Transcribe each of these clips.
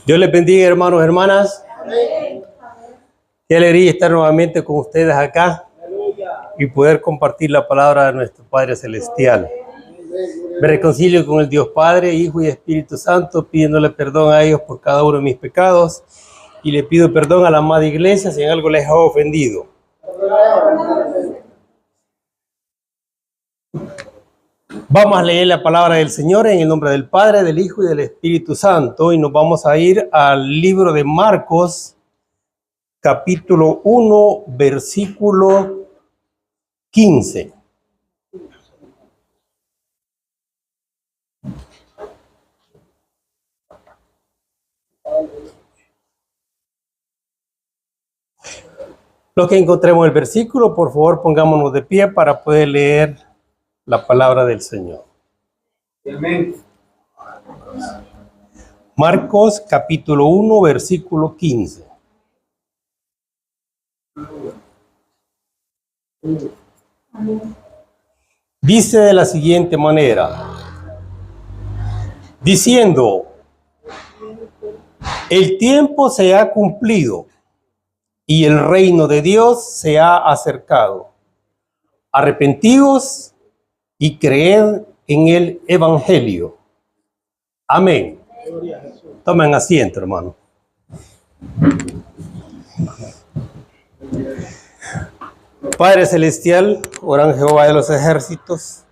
Dios les bendiga, hermanos y hermanas. Qué alegría estar nuevamente con ustedes acá y poder compartir la palabra de nuestro Padre Celestial. Me reconcilio con el Dios Padre, Hijo y Espíritu Santo, pidiéndole perdón a ellos por cada uno de mis pecados, y le pido perdón a la amada iglesia si en algo les he ofendido. Vamos a leer la palabra del Señor en el nombre del Padre, del Hijo y del Espíritu Santo, y nos vamos a ir al libro de Marcos, capítulo 1, versículo 15. Los que encontremos el versículo, por favor, pongámonos de pie para poder leer la palabra del Señor. Amén. Marcos, capítulo 1, versículo 15. Dice de la siguiente manera, diciendo: el tiempo se ha cumplido y el reino de Dios se ha acercado. Arrepentíos y creed en el Evangelio. Amén. Tomen asiento, hermano. Padre Celestial, orán Jehová de los ejércitos,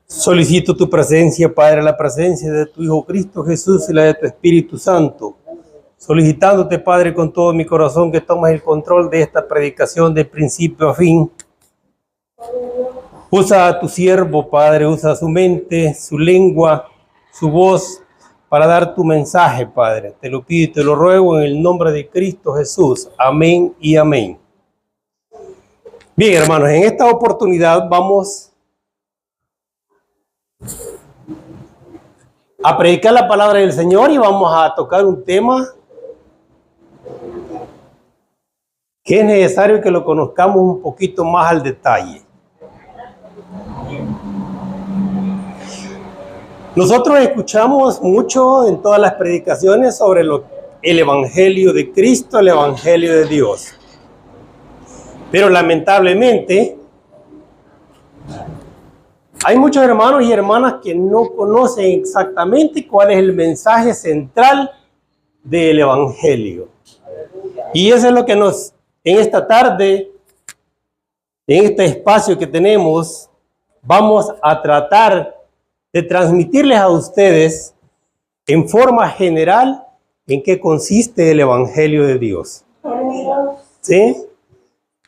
solicito tu presencia, Padre, la presencia de tu Hijo Cristo Jesús y la de tu Espíritu Santo, solicitándote, Padre, con todo mi corazón que tomes el control de esta predicación de principio a fin. Usa a tu siervo, Padre, usa su mente, su lengua, su voz, para dar tu mensaje, Padre. Te lo pido y te lo ruego en el nombre de Cristo Jesús. Amén y amén. Bien, hermanos, en esta oportunidad vamos a predicar la palabra del Señor y vamos a tocar un tema que es necesario que lo conozcamos un poquito más al detalle. Nosotros escuchamos mucho en todas las predicaciones sobre el Evangelio de Cristo, el Evangelio de Dios. Pero lamentablemente, hay muchos hermanos y hermanas que no conocen exactamente cuál es el mensaje central del Evangelio. Y eso es lo que en esta tarde, en este espacio que tenemos, vamos a tratar de transmitirles a ustedes en forma general en qué consiste el Evangelio de Dios. ¿Sí?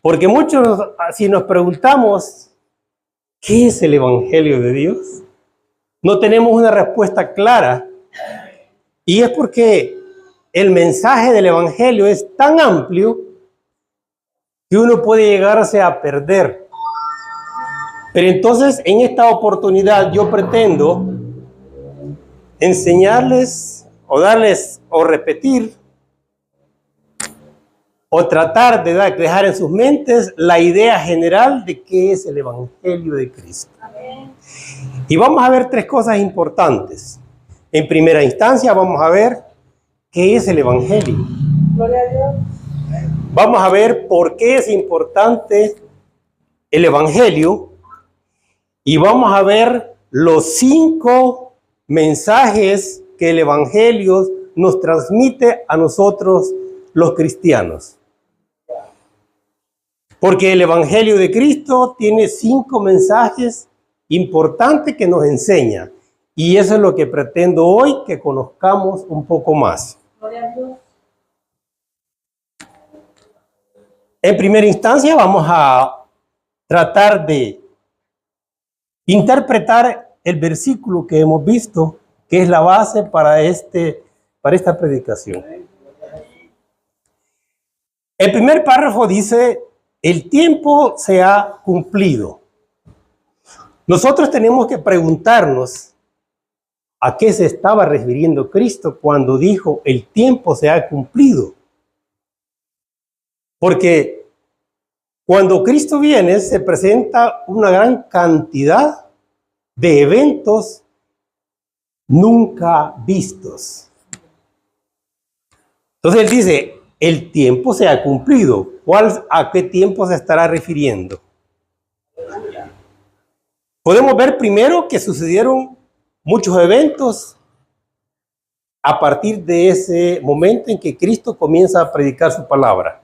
Porque muchos, si nos preguntamos, ¿qué es el Evangelio de Dios? No tenemos una respuesta clara. Y es porque el mensaje del Evangelio es tan amplio que uno puede llegarse a perder. Pero entonces, en esta oportunidad, yo pretendo enseñarles o darles o repetir o tratar de dejar en sus mentes la idea general de qué es el Evangelio de Cristo. Amén. Y vamos a ver tres cosas importantes. En primera instancia, vamos a ver qué es el Evangelio. Gloria a Dios. Vamos a ver por qué es importante el Evangelio. Y vamos a ver los 5 mensajes que el Evangelio nos transmite a nosotros los cristianos. Porque el Evangelio de Cristo tiene 5 mensajes importantes que nos enseña. Y eso es lo que pretendo hoy que conozcamos un poco más. En primera instancia vamos a tratar de interpretar el versículo que hemos visto, que es la base para esta predicación. El primer párrafo dice: el tiempo se ha cumplido. Nosotros tenemos que preguntarnos a qué se estaba refiriendo Cristo cuando dijo el tiempo se ha cumplido. Porque Cuando Cristo viene, se presenta una gran cantidad de eventos nunca vistos. Entonces él dice, el tiempo se ha cumplido. ¿A qué tiempo se estará refiriendo? Podemos ver primero que sucedieron muchos eventos a partir de ese momento en que Cristo comienza a predicar su palabra.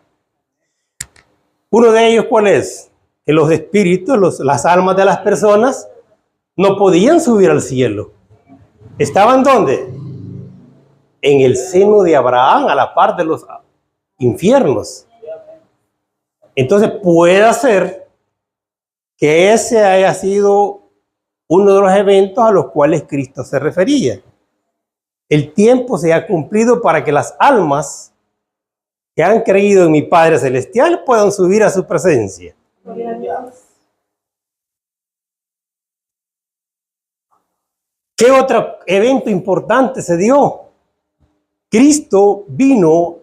Uno de ellos, ¿cuál es? Que los espíritus, las almas de las personas no podían subir al cielo. ¿Estaban dónde? En el seno de Abraham, a la par de los infiernos. Entonces puede ser que ese haya sido uno de los eventos a los cuales Cristo se refería. El tiempo se ha cumplido para que las almas que han creído en mi Padre Celestial puedan subir a su presencia. ¿Qué otro evento importante se dio? Cristo vino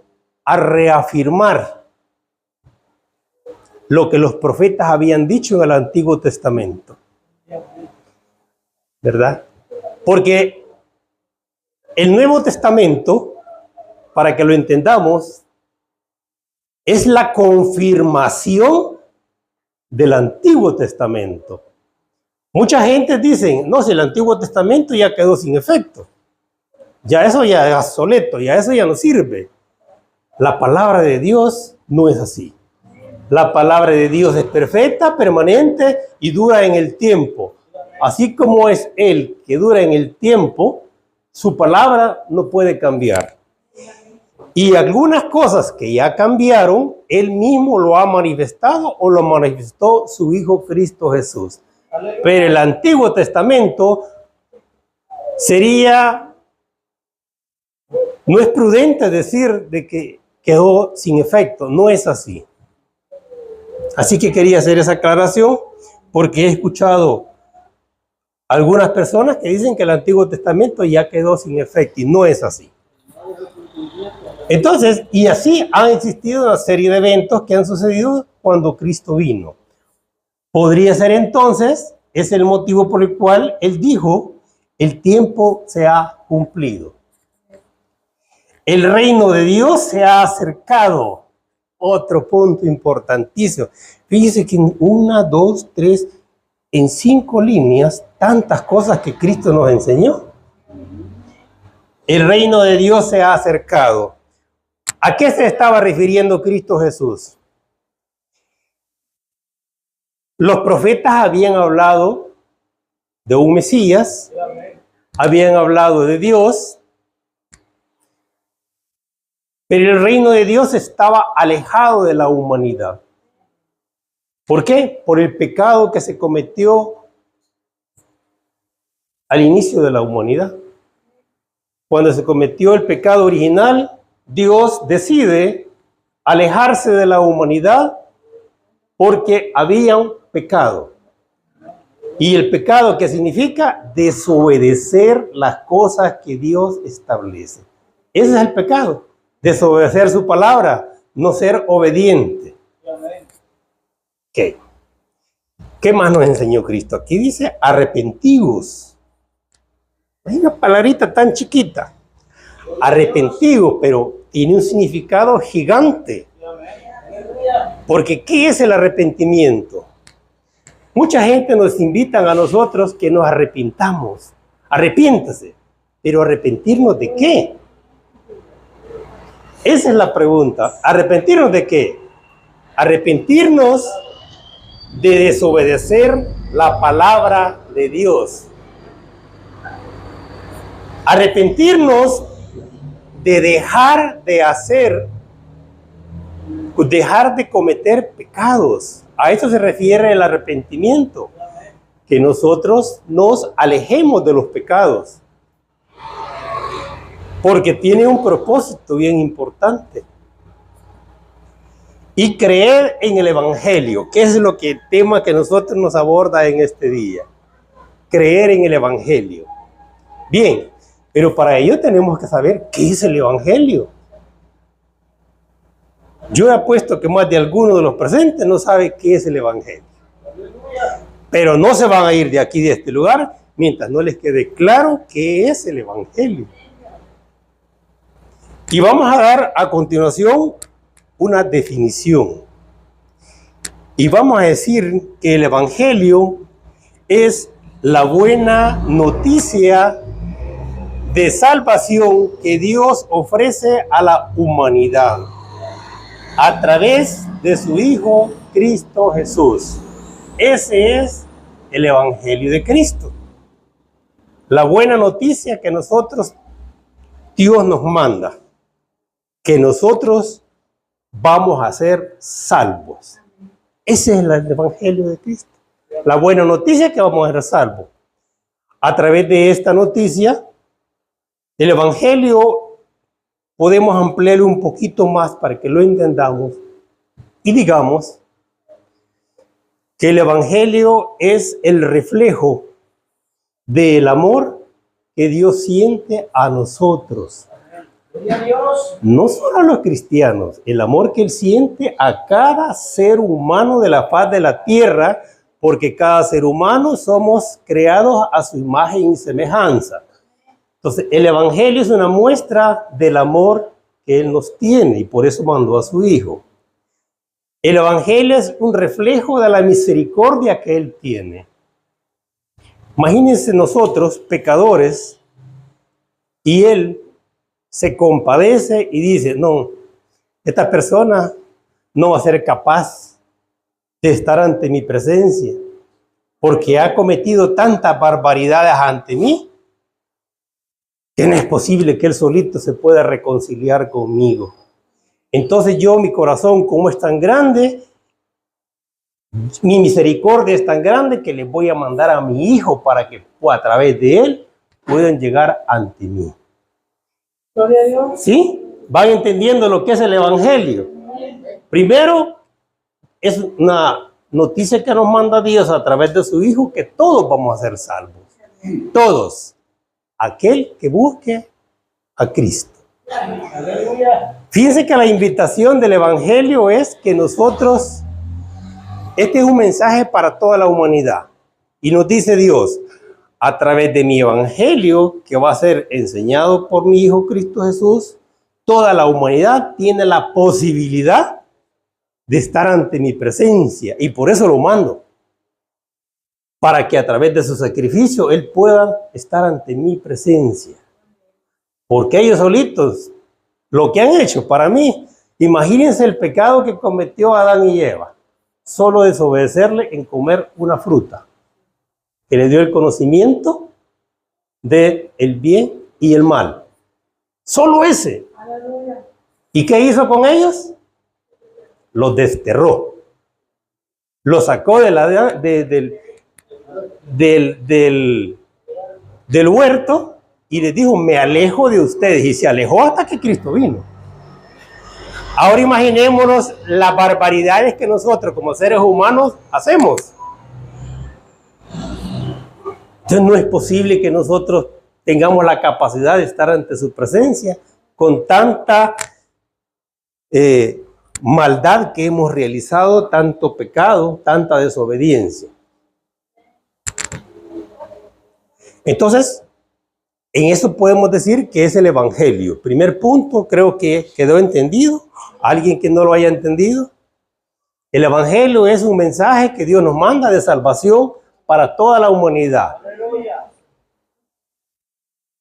a reafirmar lo que los profetas habían dicho en el Antiguo Testamento. ¿Verdad? Porque el Nuevo Testamento, para que lo entendamos, es la confirmación del Antiguo Testamento. Mucha gente dice, no, si el Antiguo Testamento ya quedó sin efecto. Ya eso ya es obsoleto, ya eso ya no sirve. La palabra de Dios no es así. La palabra de Dios es perfecta, permanente y dura en el tiempo. Así como es Él que dura en el tiempo, su palabra no puede cambiar. Y algunas cosas que ya cambiaron, Él mismo lo ha manifestado o lo manifestó su Hijo Cristo Jesús. Pero el Antiguo Testamento no es prudente decir de que quedó sin efecto, no es así. Así que quería hacer esa aclaración porque he escuchado algunas personas que dicen que el Antiguo Testamento ya quedó sin efecto y no es así. Entonces, y así han existido una serie de eventos que han sucedido cuando Cristo vino. Podría ser entonces, es el motivo por el cual Él dijo, el tiempo se ha cumplido. El reino de Dios se ha acercado. Otro punto importantísimo. Fíjese que en 1, 2, 3, en 5 líneas, tantas cosas que Cristo nos enseñó. El reino de Dios se ha acercado. ¿A qué se estaba refiriendo Cristo Jesús? Los profetas habían hablado de un Mesías, habían hablado de Dios, pero el reino de Dios estaba alejado de la humanidad. ¿Por qué? Por el pecado que se cometió al inicio de la humanidad. Cuando se cometió el pecado original, Dios decide alejarse de la humanidad porque había un pecado. Y el pecado, ¿qué significa? Desobedecer las cosas que Dios establece. Ese es el pecado. Desobedecer su palabra, no ser obediente. ¿Qué? ¿Qué más nos enseñó Cristo? Aquí dice arrepentivos. Hay una palabrita tan chiquita. Arrepentivos, pero tiene un significado gigante. Porque ¿qué es el arrepentimiento? Mucha gente nos invita a nosotros que nos arrepintamos. Arrepiéntase. Pero ¿arrepentirnos de qué? Esa es la pregunta. ¿Arrepentirnos de qué? Arrepentirnos de desobedecer la palabra de Dios. Arrepentirnos de dejar de cometer pecados. A eso se refiere el arrepentimiento. Que nosotros nos alejemos de los pecados. Porque tiene un propósito bien importante. Y creer en el Evangelio, que es lo que el tema que nosotros nos aborda en este día. Creer en el Evangelio. Bien, pero para ello tenemos que saber qué es el Evangelio. Yo he apuesto que más de alguno de los presentes no sabe qué es el Evangelio. Pero no se van a ir de aquí, de este lugar, mientras no les quede claro qué es el Evangelio. Y vamos a dar a continuación una definición. Y vamos a decir que el Evangelio es la buena noticia de salvación que Dios ofrece a la humanidad a través de su Hijo Cristo Jesús. Ese es el Evangelio de Cristo. La buena noticia que nosotros, Dios nos manda, que nosotros vamos a ser salvos. Ese es el Evangelio de Cristo. La buena noticia que vamos a ser salvos. A través de esta noticia, el Evangelio podemos ampliarlo un poquito más para que lo entendamos y digamos que el Evangelio es el reflejo del amor que Dios siente a nosotros. No solo a los cristianos, el amor que Él siente a cada ser humano de la faz de la tierra, porque cada ser humano somos creados a su imagen y semejanza. Entonces, el Evangelio es una muestra del amor que Él nos tiene y por eso mandó a su Hijo. El Evangelio es un reflejo de la misericordia que Él tiene. Imagínense nosotros, pecadores, y Él se compadece y dice, no, esta persona no va a ser capaz de estar ante mi presencia porque ha cometido tantas barbaridades ante mí que no es posible que Él solito se pueda reconciliar conmigo. Entonces yo, mi corazón, como es tan grande, mi misericordia es tan grande que le voy a mandar a mi Hijo para que a través de Él puedan llegar ante mí. Gloria a Dios. ¿Sí? ¿Van entendiendo lo que es el Evangelio? Primero, es una noticia que nos manda Dios a través de su Hijo, que todos vamos a ser salvos. Todos. Aquel que busque a Cristo. Fíjense que la invitación del Evangelio es que nosotros, este es un mensaje para toda la humanidad. Y nos dice Dios, a través de mi Evangelio, que va a ser enseñado por mi Hijo Cristo Jesús, toda la humanidad tiene la posibilidad de estar ante mi presencia. Y por eso lo mando. Para que a través de su sacrificio Él pueda estar ante mi presencia. Porque ellos solitos, lo que han hecho para mí, imagínense el pecado que cometió Adán y Eva. Solo desobedecerle en comer una fruta que le dio el conocimiento del bien y el mal. Solo ese. Aleluya. ¿Y qué hizo con ellos? Los desterró. Los sacó de del huerto y les dijo, me alejo de ustedes. Y se alejó hasta que Cristo vino. Ahora imaginémonos las barbaridades que nosotros como seres humanos hacemos. Entonces no es posible que nosotros tengamos la capacidad de estar ante su presencia con tanta maldad que hemos realizado, tanto pecado, tanta desobediencia. Entonces, en eso podemos decir que es el Evangelio. Primer punto, creo que quedó entendido. ¿Alguien que no lo haya entendido? El Evangelio es un mensaje que Dios nos manda de salvación para toda la humanidad.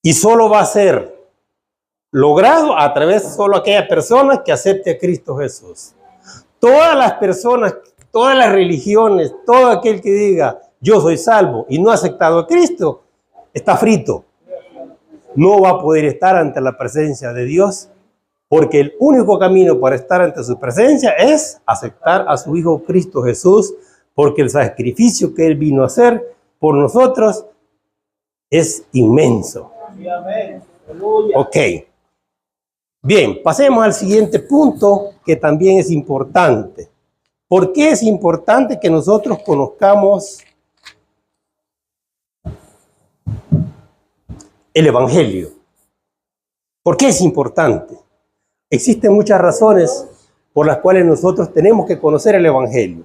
Y solo va a ser logrado a través de solo aquella persona que acepte a Cristo Jesús. Todas las personas, todas las religiones, todo aquel que diga yo soy salvo y no ha aceptado a Cristo, está frito. No va a poder estar ante la presencia de Dios, porque el único camino para estar ante su presencia es aceptar a su Hijo Cristo Jesús, porque el sacrificio que Él vino a hacer por nosotros es inmenso. Ok. Bien, pasemos al siguiente punto que también es importante. ¿Por qué es importante que nosotros conozcamos el Evangelio? ¿Por qué es importante? Existen muchas razones por las cuales nosotros tenemos que conocer el Evangelio.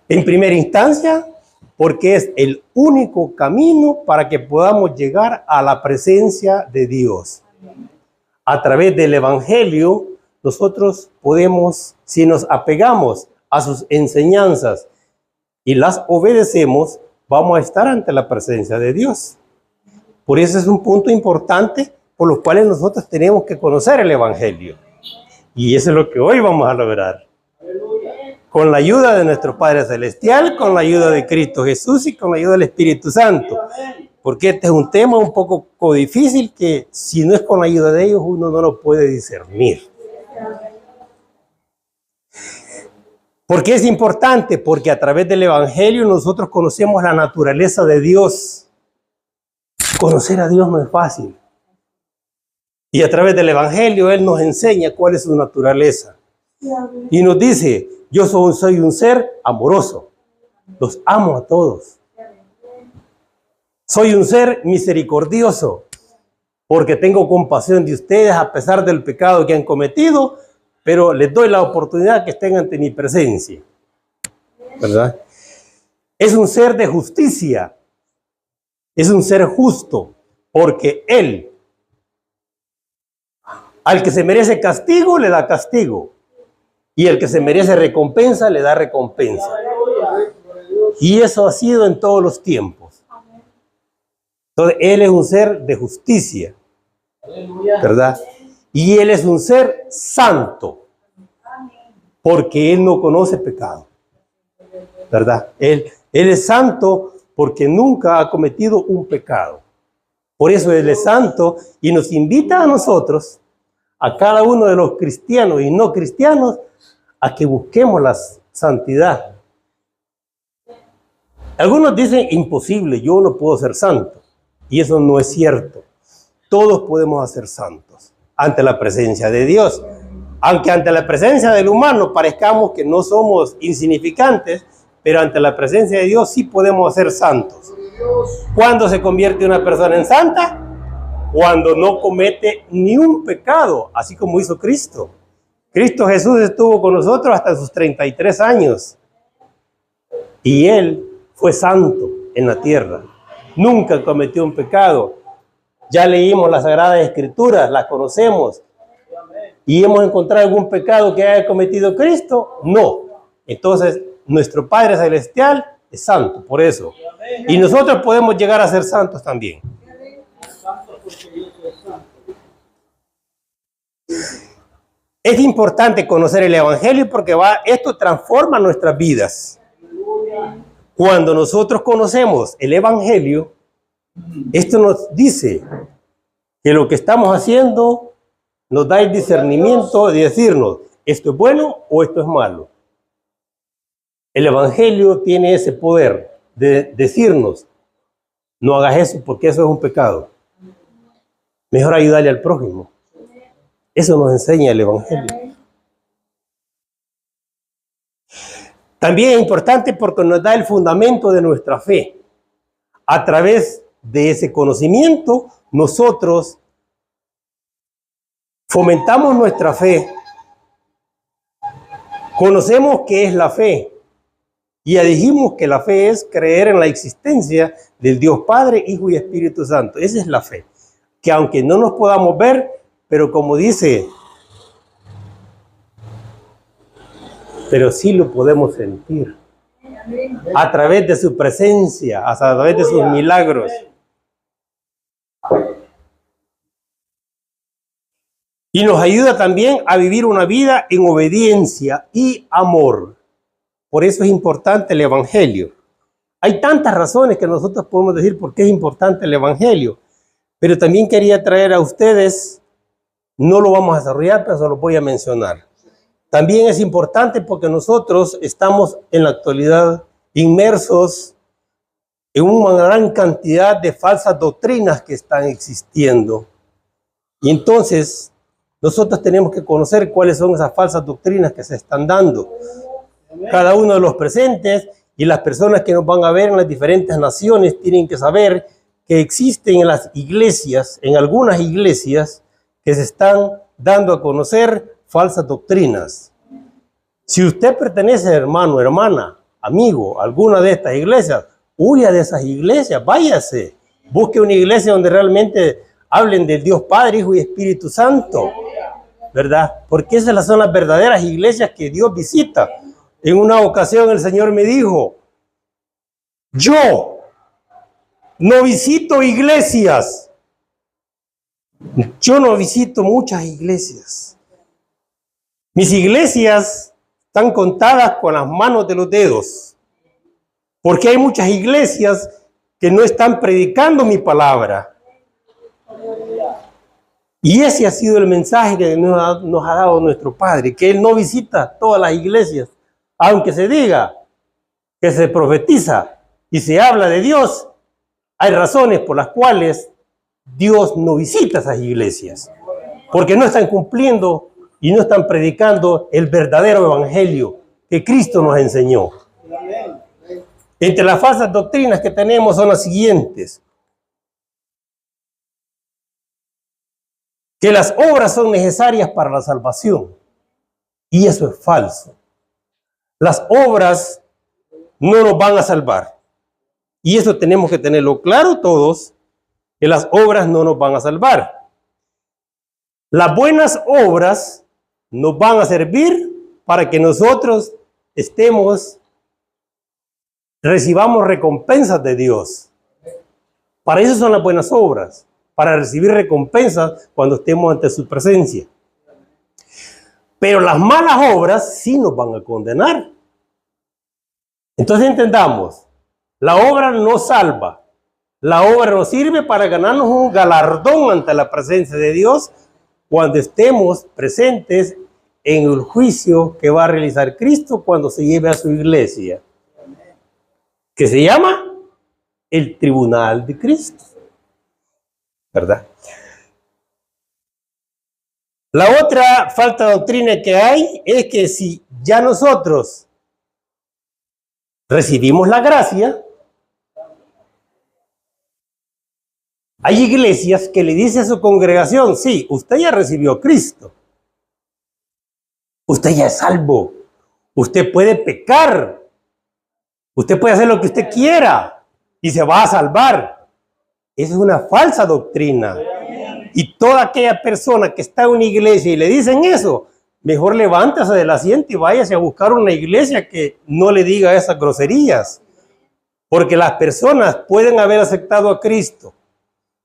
En primera instancia, porque es el único camino para que podamos llegar a la presencia de Dios. A través del Evangelio, nosotros podemos, si nos apegamos a sus enseñanzas y las obedecemos, vamos a estar ante la presencia de Dios. Por eso es un punto importante por los cuales nosotros tenemos que conocer el Evangelio. Y eso es lo que hoy vamos a lograr. Con la ayuda de nuestro Padre Celestial, con la ayuda de Cristo Jesús y con la ayuda del Espíritu Santo. Porque este es un tema un poco difícil que si no es con la ayuda de ellos uno no lo puede discernir. ¿Por qué es importante? Porque a través del Evangelio nosotros conocemos la naturaleza de Dios. Conocer a Dios no es fácil. Y a través del Evangelio Él nos enseña cuál es su naturaleza. Y nos dice, yo soy un ser amoroso. Los amo a todos. Soy un ser misericordioso, porque tengo compasión de ustedes a pesar del pecado que han cometido, pero les doy la oportunidad que estén ante mi presencia. ¿Verdad? Es un ser de justicia. Es un ser justo, porque Él, al que se merece castigo, le da castigo. Y el que se merece recompensa, le da recompensa. Y eso ha sido en todos los tiempos. Entonces, Él es un ser de justicia. ¿Verdad? Y Él es un ser santo. Porque Él no conoce pecado. ¿Verdad? Él es santo porque nunca ha cometido un pecado. Por eso Él es santo y nos invita a nosotros, a cada uno de los cristianos y no cristianos, a que busquemos la santidad. Algunos dicen, imposible, yo no puedo ser santo. Y eso no es cierto. Todos podemos ser santos ante la presencia de Dios. Aunque ante la presencia del humano parezcamos que no somos insignificantes, pero ante la presencia de Dios sí podemos ser santos. ¿Cuándo se convierte una persona en santa? Cuando no comete ni un pecado, así como hizo Cristo. Cristo Jesús estuvo con nosotros hasta sus 33 años. Y Él fue santo en la tierra. Nunca cometió un pecado. Ya leímos las Sagradas Escrituras, las conocemos. ¿Y hemos encontrado algún pecado que haya cometido Cristo? No. Entonces, nuestro Padre Celestial es santo, por eso. Y nosotros podemos llegar a ser santos también. Es importante conocer el Evangelio porque esto transforma nuestras vidas. Cuando nosotros conocemos el Evangelio, esto nos dice que lo que estamos haciendo nos da el discernimiento de decirnos, esto es bueno o esto es malo. El Evangelio tiene ese poder de decirnos, no hagas eso porque eso es un pecado. Mejor ayudarle al prójimo. Eso nos enseña el Evangelio. También es importante porque nos da el fundamento de nuestra fe. A través de ese conocimiento, nosotros fomentamos nuestra fe. Conocemos qué es la fe. Y ya dijimos que la fe es creer en la existencia del Dios Padre, Hijo y Espíritu Santo. Esa es la fe. Que aunque no nos podamos ver, pero como dice, pero sí lo podemos sentir. A través de su presencia, a través de sus milagros. Y nos ayuda también a vivir una vida en obediencia y amor. Por eso es importante el Evangelio. Hay tantas razones que nosotros podemos decir por qué es importante el Evangelio. Pero también quería traer a ustedes, no lo vamos a desarrollar, pero se lo voy a mencionar. También es importante porque nosotros estamos en la actualidad inmersos en una gran cantidad de falsas doctrinas que están existiendo. Y entonces nosotros tenemos que conocer cuáles son esas falsas doctrinas que se están dando. Cada uno de los presentes y las personas que nos van a ver en las diferentes naciones tienen que saber que existen en las iglesias, en algunas iglesias, que se están dando a conocer falsas doctrinas. Si usted pertenece, hermano, hermana, amigo, a alguna de estas iglesias, huya de esas iglesias, váyase. Busque una iglesia donde realmente hablen del Dios Padre, Hijo y Espíritu Santo, ¿verdad? Porque esas son las verdaderas iglesias que Dios visita. En una ocasión el Señor me dijo, yo no visito iglesias. Yo no visito muchas iglesias. Mis iglesias están contadas con las manos de los dedos. Porque hay muchas iglesias que no están predicando mi palabra. Y ese ha sido el mensaje que nos ha dado nuestro Padre, que Él no visita todas las iglesias. Aunque se diga que se profetiza y se habla de Dios, hay razones por las cuales Dios no visita esas iglesias. Porque no están cumpliendo y no están predicando el verdadero evangelio que Cristo nos enseñó. Entre las falsas doctrinas que tenemos son las siguientes. Que las obras son necesarias para la salvación. Y eso es falso. Las obras no nos van a salvar. Y eso tenemos que tenerlo claro todos, que las obras no nos van a salvar. Las buenas obras nos van a servir para que nosotros recibamos recompensas de Dios. Para eso son las buenas obras, para recibir recompensas cuando estemos ante su presencia. Pero las malas obras sí nos van a condenar. Entonces entendamos, la obra no salva. La obra nos sirve para ganarnos un galardón ante la presencia de Dios cuando estemos presentes en el juicio que va a realizar Cristo cuando se lleve a su iglesia, que se llama el tribunal de Cristo, ¿verdad? La otra falta de doctrina que hay es que si ya nosotros recibimos la gracia, hay iglesias que le dicen a su congregación, sí, usted ya recibió a Cristo, usted ya es salvo, usted puede pecar, usted puede hacer lo que usted quiera y se va a salvar. Esa es una falsa doctrina. Y toda aquella persona que está en una iglesia y le dicen eso, mejor levántese del asiento y váyase a buscar una iglesia que no le diga esas groserías. Porque las personas pueden haber aceptado a Cristo,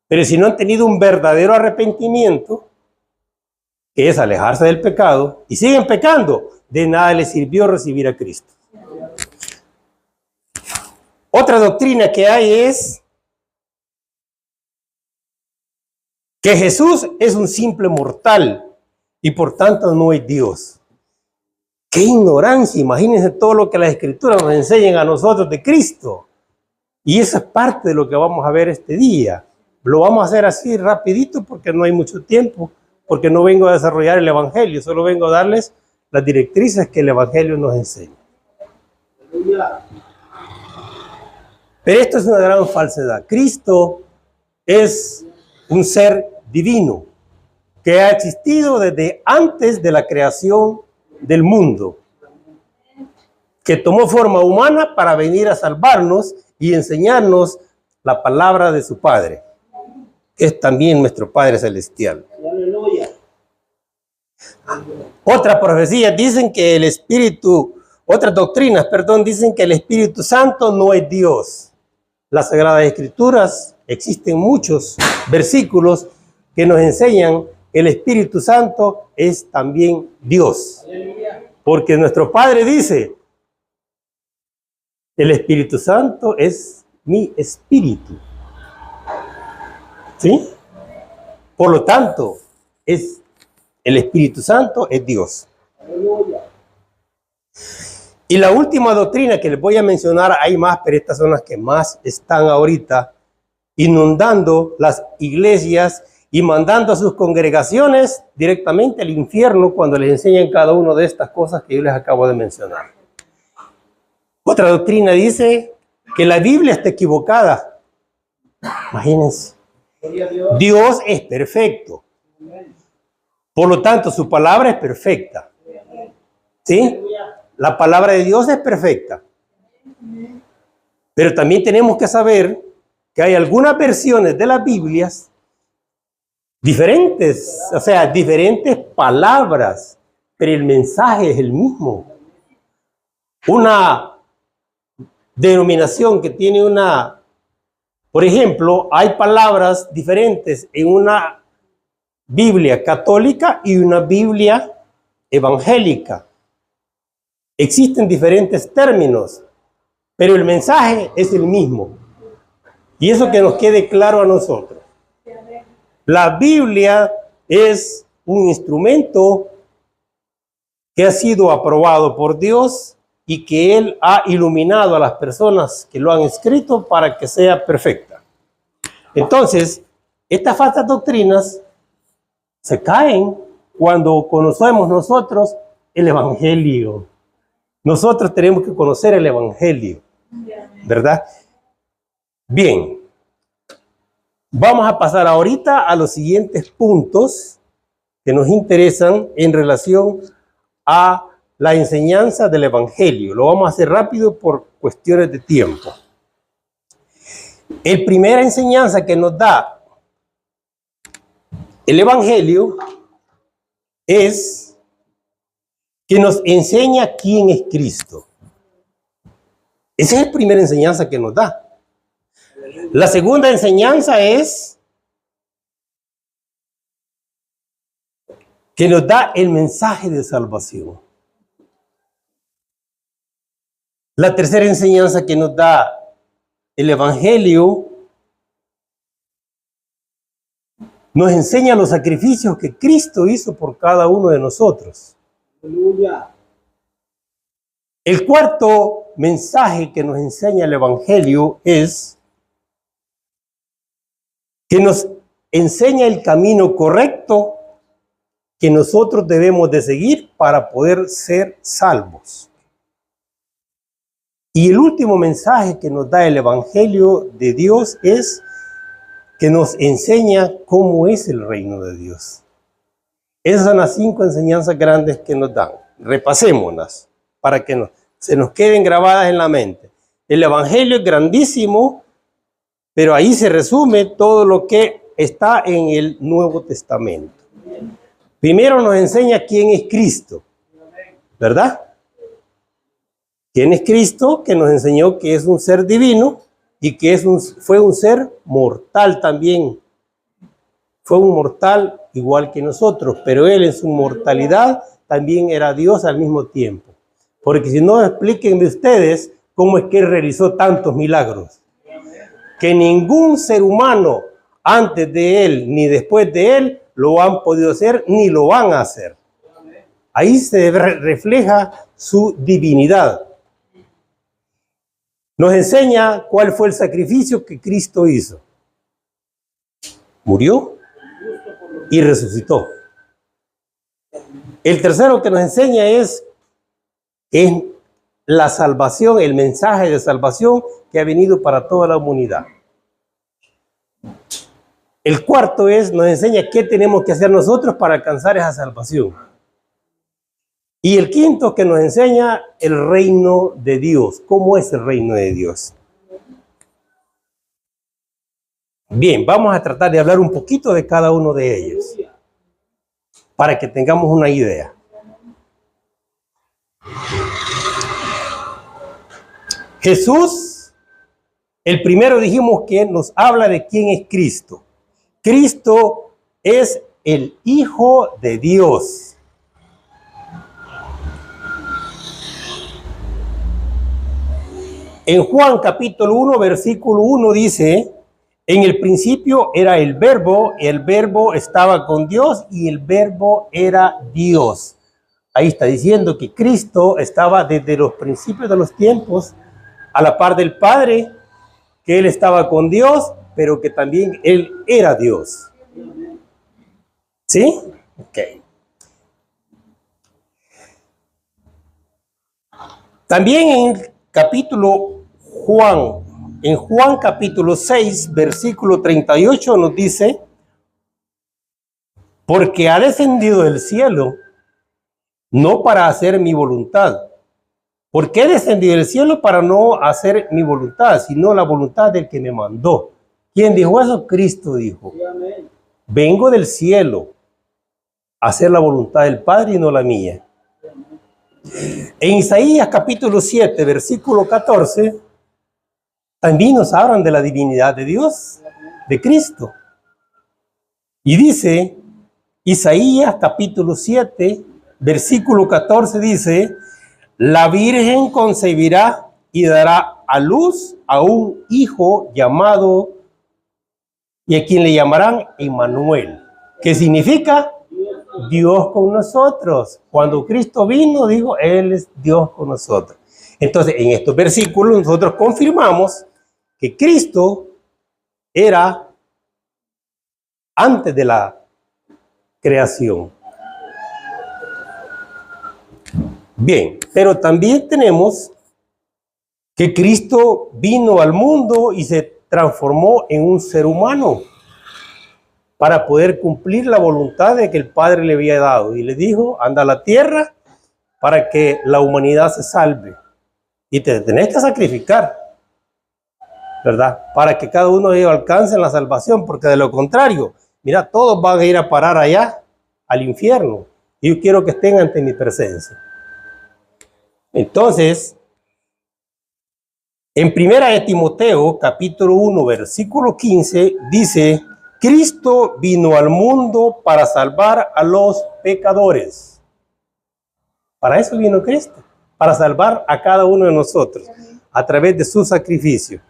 pero si no han tenido un verdadero arrepentimiento, que es alejarse del pecado, y siguen pecando, de nada les sirvió recibir a Cristo. Otra doctrina que hay es que Jesús es un simple mortal y por tanto no es Dios. ¡Qué ignorancia! Imagínense todo lo que las Escrituras nos enseñan a nosotros de Cristo. Y eso es parte de lo que vamos a ver este día. Lo vamos a hacer así rapidito porque no hay mucho tiempo, porque no vengo a desarrollar el Evangelio, solo vengo a darles las directrices que el Evangelio nos enseña. Pero esto es una gran falsedad. Cristo es un ser divino que ha existido desde antes de la creación del mundo, que tomó forma humana para venir a salvarnos y enseñarnos la palabra de su Padre. Es también nuestro Padre Celestial. Otras profecías dicen que otras doctrinas, dicen que el Espíritu Santo no es Dios. Las Sagradas Escrituras, existen muchos versículos que nos enseñan que el Espíritu Santo es también Dios. Porque nuestro Padre dice, el Espíritu Santo es mi espíritu. ¿Sí? Por lo tanto, el Espíritu Santo es Dios. Y la última doctrina que les voy a mencionar, hay más, pero estas son las que más están ahorita inundando las iglesias y mandando a sus congregaciones directamente al infierno cuando les enseñan cada una de estas cosas que yo les acabo de mencionar. Otra doctrina dice que la Biblia está equivocada. Imagínense. Dios es perfecto. Por lo tanto, su palabra es perfecta. ¿Sí? La palabra de Dios es perfecta. Pero también tenemos que saber que hay algunas versiones de las Biblias diferentes, o sea, diferentes palabras, pero el mensaje es el mismo. Una denominación que tiene por ejemplo, hay palabras diferentes en una Biblia católica y una Biblia evangélica. Existen diferentes términos, pero el mensaje es el mismo. Y eso que nos quede claro a nosotros. La Biblia es un instrumento que ha sido aprobado por Dios y que Él ha iluminado a las personas que lo han escrito para que sea perfecta. Entonces, estas falsas doctrinas se caen cuando conocemos nosotros el Evangelio. Nosotros tenemos que conocer el Evangelio, ¿verdad? Bien, vamos a pasar ahorita a los siguientes puntos que nos interesan en relación a la enseñanza del Evangelio. Lo vamos a hacer rápido por cuestiones de tiempo. La primera enseñanza que nos da el Evangelio es que nos enseña quién es Cristo. Esa es la primera enseñanza que nos da. La segunda enseñanza es que nos da el mensaje de salvación. La tercera enseñanza que nos da el Evangelio nos enseña los sacrificios que Cristo hizo por cada uno de nosotros. Aleluya. El cuarto mensaje que nos enseña el Evangelio es que nos enseña el camino correcto que nosotros debemos de seguir para poder ser salvos. Y el último mensaje que nos da el Evangelio de Dios es que nos enseña cómo es el reino de Dios. Esas son las 5 enseñanzas grandes que nos dan. Repasémoslas para que se nos queden grabadas en la mente. El Evangelio es grandísimo, pero ahí se resume todo lo que está en el Nuevo Testamento. Primero nos enseña quién es Cristo, ¿verdad? ¿Quién es Cristo? Que nos enseñó que es un ser divino y que fue un ser mortal también. Fue un mortal igual que nosotros, pero Él en su mortalidad también era Dios al mismo tiempo. Porque si no, explíquenme ustedes cómo es que Él realizó tantos milagros. Que ningún ser humano antes de Él ni después de Él lo han podido hacer ni lo van a hacer. Ahí se refleja su divinidad. Nos enseña cuál fue el sacrificio que Cristo hizo. Murió y resucitó. El tercero que nos enseña es la salvación, el mensaje de salvación que ha venido para toda la humanidad. El cuarto nos enseña qué tenemos que hacer nosotros para alcanzar esa salvación. Y el quinto que nos enseña el reino de Dios. ¿Cómo es el reino de Dios? Bien, vamos a tratar de hablar un poquito de cada uno de ellos para que tengamos una idea. Jesús, el primero dijimos que nos habla de quién es Cristo. Cristo es el Hijo de Dios. En Juan capítulo 1, versículo 1 dice: en el principio era el verbo estaba con Dios y el verbo era Dios. Ahí está diciendo que Cristo estaba desde los principios de los tiempos a la par del Padre, que Él estaba con Dios, pero que también Él era Dios. ¿Sí? Ok. También en Juan capítulo 6, versículo 38 nos dice: porque ha descendido del cielo, no para hacer mi voluntad. ¿Por qué he descendido del cielo? Para no hacer mi voluntad, sino la voluntad del que me mandó. ¿Quién dijo eso? Cristo dijo. Vengo del cielo a hacer la voluntad del Padre y no la mía. En Isaías capítulo 7, versículo 14, también nos hablan de la divinidad de Dios, de Cristo. Y dice, Isaías capítulo 7, versículo 14 dice, la Virgen concebirá y dará a luz a un hijo llamado, y a quien le llamarán Emmanuel, que significa Dios con nosotros. Cuando Cristo vino, dijo, Él es Dios con nosotros. Entonces, en estos versículos nosotros confirmamos que Cristo era antes de la creación. Bien, pero también tenemos que Cristo vino al mundo y se transformó en un ser humano para poder cumplir la voluntad de que el Padre le había dado. Y le dijo, anda a la tierra para que la humanidad se salve. Y te tenés que sacrificar, ¿verdad? Para que cada uno de ellos alcance la salvación, porque de lo contrario, mira, todos van a ir a parar allá, al infierno. Y yo quiero que estén ante mi presencia. Entonces, en 1 de Timoteo, capítulo 1, versículo 15, dice, Cristo vino al mundo para salvar a los pecadores. Para eso vino Cristo, para salvar a cada uno de nosotros, a través de su sacrificio.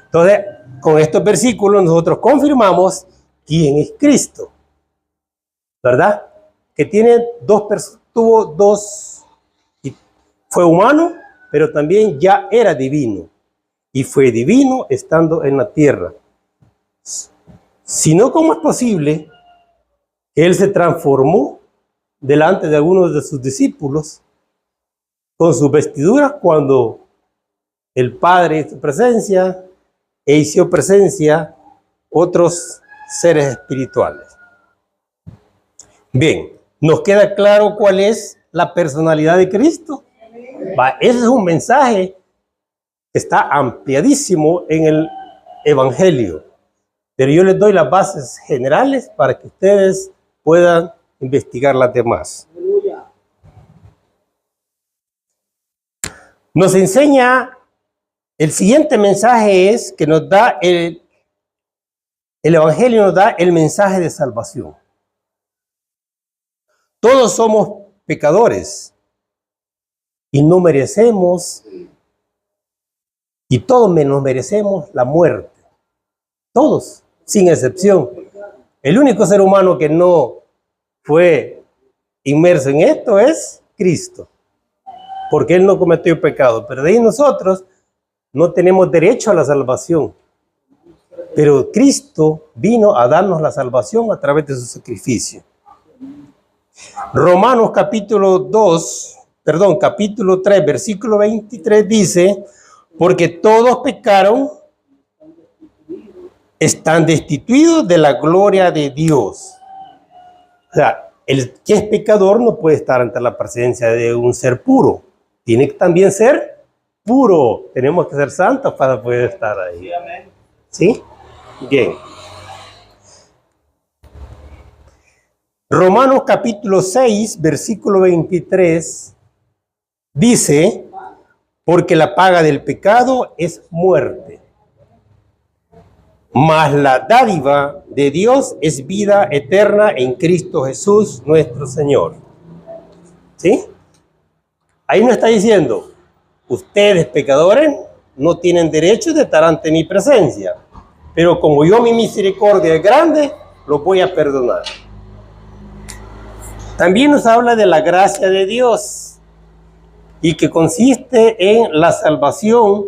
Entonces, con estos versículos nosotros confirmamos quién es Cristo, ¿verdad? Que tuvo dos, fue humano, pero también ya era divino. Y fue divino estando en la tierra. Si no, ¿cómo es posible que Él se transformó delante de algunos de sus discípulos con sus vestiduras cuando el Padre hizo presencia e hizo presencia otros seres espirituales? Bien, ¿nos queda claro cuál es la personalidad de Cristo? Ese es un mensaje que está ampliadísimo en el Evangelio. Pero yo les doy las bases generales para que ustedes puedan investigar las demás. Nos enseña, el siguiente mensaje es que nos da el Evangelio nos da el mensaje de salvación. Todos somos pecadores y no merecemos, y todos menos merecemos la muerte. Todos, sin excepción. El único ser humano que no fue inmerso en esto es Cristo, porque Él no cometió pecado. Pero de ahí nosotros no tenemos derecho a la salvación. Pero Cristo vino a darnos la salvación a través de su sacrificio. Romanos capítulo 3, versículo 23 dice, porque todos pecaron, están destituidos de la gloria de Dios. O sea, el que es pecador no puede estar ante la presencia de un ser puro. Tiene que también ser puro. Tenemos que ser santos para poder estar ahí. ¿Sí? Bien. Romanos capítulo 6, versículo 23 dice, porque la paga del pecado es muerte, mas la dádiva de Dios es vida eterna en Cristo Jesús nuestro Señor. ¿Sí? Ahí no está diciendo, ustedes pecadores no tienen derecho de estar ante mi presencia, pero como yo mi misericordia es grande, los voy a perdonar. También nos habla de la gracia de Dios y que consiste en la salvación.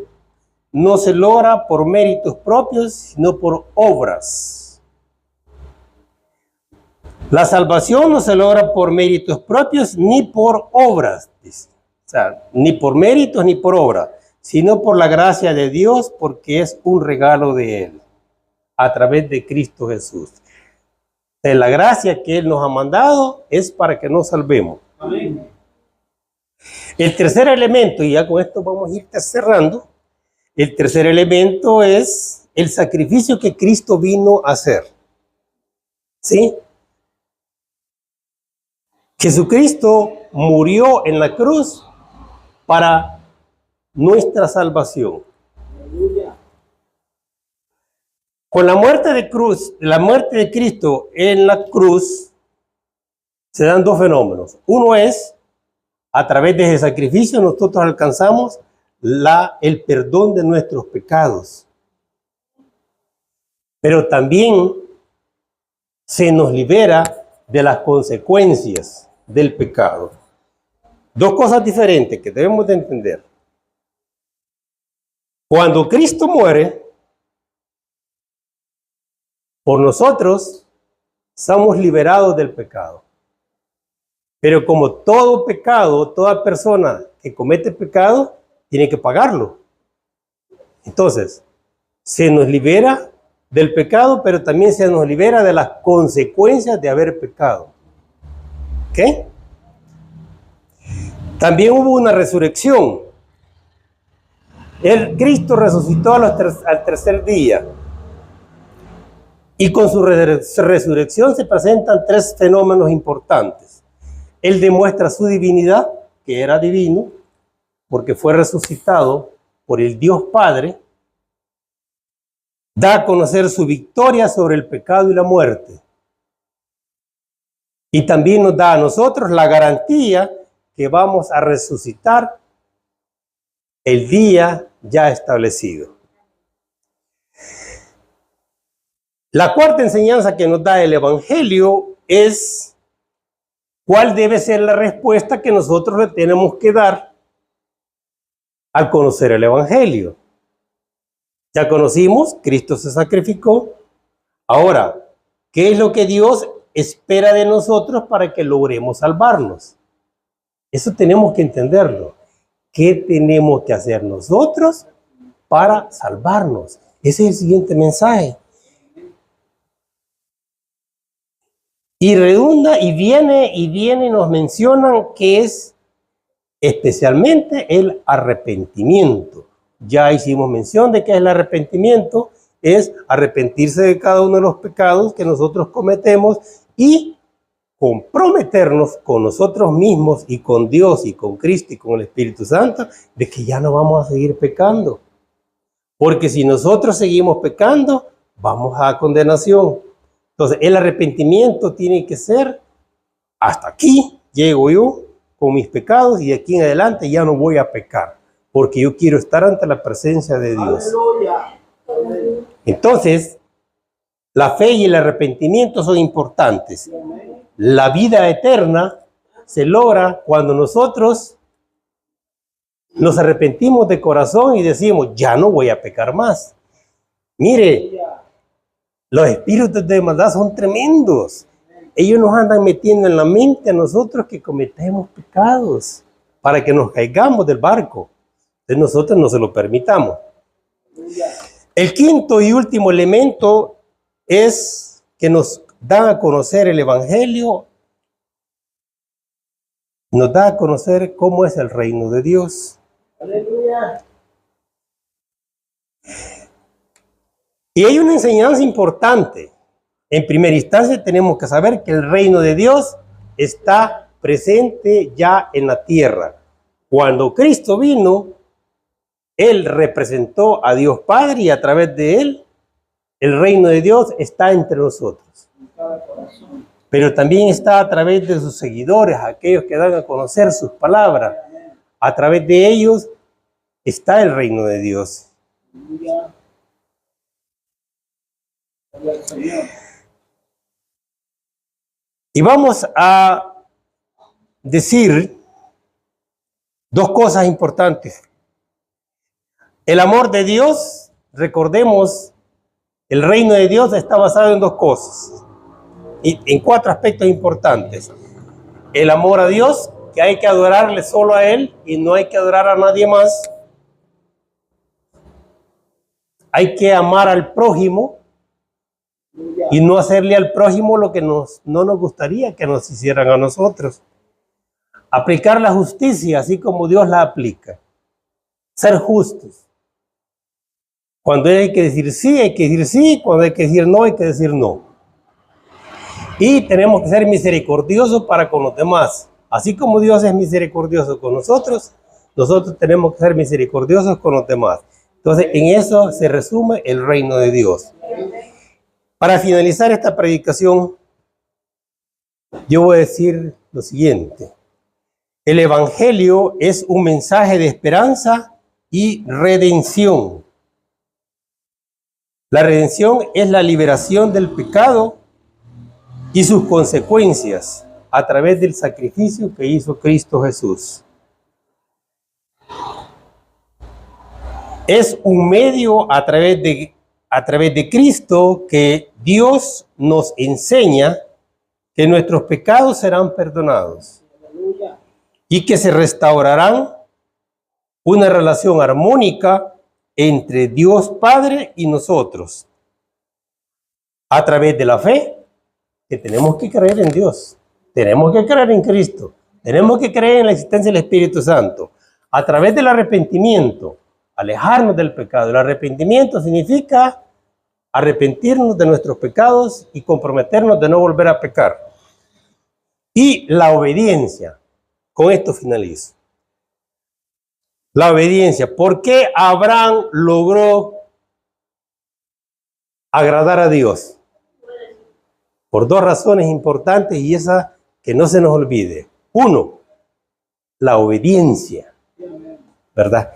No se logra por méritos propios, sino por obras. La salvación no se logra por méritos propios ni por obras, dice. O sea, ni por méritos ni por obras, sino por la gracia de Dios, porque es un regalo de Él, a través de Cristo Jesús. La gracia que Él nos ha mandado es para que nos salvemos. Amén. El tercer elemento, y ya con esto vamos a ir cerrando, el tercer elemento es el sacrificio que Cristo vino a hacer. ¿Sí? Jesucristo murió en la cruz para nuestra salvación. Con la muerte de Cristo en la cruz, se dan dos fenómenos. Uno es, a través de ese sacrificio, nosotros alcanzamos el perdón de nuestros pecados. Pero también se nos libera de las consecuencias del pecado. Dos cosas diferentes que debemos de entender. Cuando Cristo muere, por nosotros somos liberados del pecado. Pero como todo pecado, toda persona que comete pecado, tiene que pagarlo. Entonces, se nos libera del pecado, pero también se nos libera de las consecuencias de haber pecado. ¿Ok? También hubo una resurrección. Cristo resucitó al tercer día. Y con su resurrección se presentan tres fenómenos importantes. Él demuestra su divinidad, que era divino, porque fue resucitado por el Dios Padre. Da a conocer su victoria sobre el pecado y la muerte. Y también nos da a nosotros la garantía que vamos a resucitar el día ya establecido. La cuarta enseñanza que nos da el Evangelio es cuál debe ser la respuesta que nosotros le tenemos que dar al conocer el Evangelio. Ya conocimos, Cristo se sacrificó. Ahora, ¿qué es lo que Dios espera de nosotros para que logremos salvarnos? Eso tenemos que entenderlo. ¿Qué tenemos que hacer nosotros para salvarnos? Ese es el siguiente mensaje. Y redunda y viene y nos mencionan que es especialmente el arrepentimiento. Ya hicimos mención de que el arrepentimiento es arrepentirse de cada uno de los pecados que nosotros cometemos y comprometernos con nosotros mismos y con Dios y con Cristo y con el Espíritu Santo de que ya no vamos a seguir pecando. Porque si nosotros seguimos pecando, vamos a condenación. Entonces, el arrepentimiento tiene que ser, hasta aquí llego yo con mis pecados y de aquí en adelante ya no voy a pecar, porque yo quiero estar ante la presencia de Dios. Aleluya. Entonces, la fe y el arrepentimiento son importantes. La vida eterna se logra cuando nosotros nos arrepentimos de corazón y decimos, ya no voy a pecar más. Mire, los espíritus de maldad son tremendos. Ellos nos andan metiendo en la mente a nosotros que cometemos pecados para que nos caigamos del barco. Entonces nosotros no se lo permitamos. El quinto y último elemento es que nos da a conocer el Evangelio, nos da a conocer cómo es el reino de Dios. Aleluya. Y hay una enseñanza importante. En primera instancia tenemos que saber que el reino de Dios está presente ya en la tierra. Cuando Cristo vino, Él representó a Dios Padre y a través de Él, el reino de Dios está entre nosotros. Pero también está a través de sus seguidores, aquellos que dan a conocer sus palabras. A través de ellos está el reino de Dios. Y vamos a decir dos cosas importantes. El amor de Dios, recordemos, el reino de Dios está basado en dos cosas, y en cuatro aspectos importantes. El amor a Dios, que hay que adorarle solo a Él y no hay que adorar a nadie más. Hay que amar al prójimo. y no hacerle al prójimo lo que no nos gustaría que nos hicieran a nosotros. Aplicar la justicia así como Dios la aplica. Ser justos. Cuando hay que decir sí, hay que decir sí. Cuando hay que decir no, hay que decir no. Y tenemos que ser misericordiosos para con los demás. Así como Dios es misericordioso con nosotros, nosotros tenemos que ser misericordiosos con los demás. Entonces, en eso se resume el reino de Dios. Para finalizar esta predicación, yo voy a decir lo siguiente. El Evangelio es un mensaje de esperanza y redención. La redención es la liberación del pecado y sus consecuencias a través del sacrificio que hizo Cristo Jesús. Es un medio a través de Cristo que Dios nos enseña que nuestros pecados serán perdonados y que se restaurarán una relación armónica entre Dios Padre y nosotros a través de la fe, que tenemos que creer en Dios, tenemos que creer en Cristo, tenemos que creer en la existencia del Espíritu Santo, a través del arrepentimiento, alejarnos del pecado. El arrepentimiento significa arrepentirnos de nuestros pecados y comprometernos de no volver a pecar. Y la obediencia. Con esto finalizo. La obediencia. ¿Por qué Abraham logró agradar a Dios? Por dos razones importantes y esa que no se nos olvide. Uno, la obediencia, ¿verdad?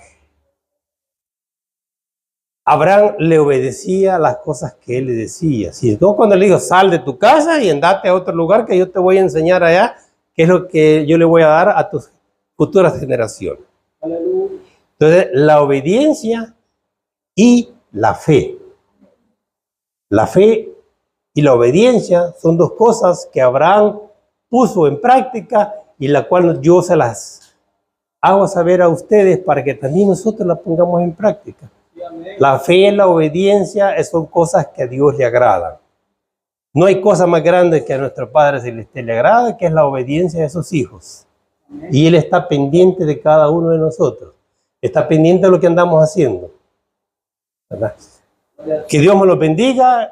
Abraham le obedecía las cosas que él le decía. Si no, cuando le dijo, sal de tu casa y andate a otro lugar que yo te voy a enseñar allá, qué es lo que yo le voy a dar a tus futuras generaciones. Entonces, la obediencia y la fe. La fe y la obediencia son dos cosas que Abraham puso en práctica y la cual yo se las hago saber a ustedes para que también nosotros la pongamos en práctica. La fe y la obediencia son cosas que a Dios le agradan. No hay cosa más grande que a nuestro Padre Celestial le agrada, que es la obediencia de sus hijos. Y Él está pendiente de cada uno de nosotros. Está pendiente de lo que andamos haciendo, ¿verdad? Que Dios me los bendiga.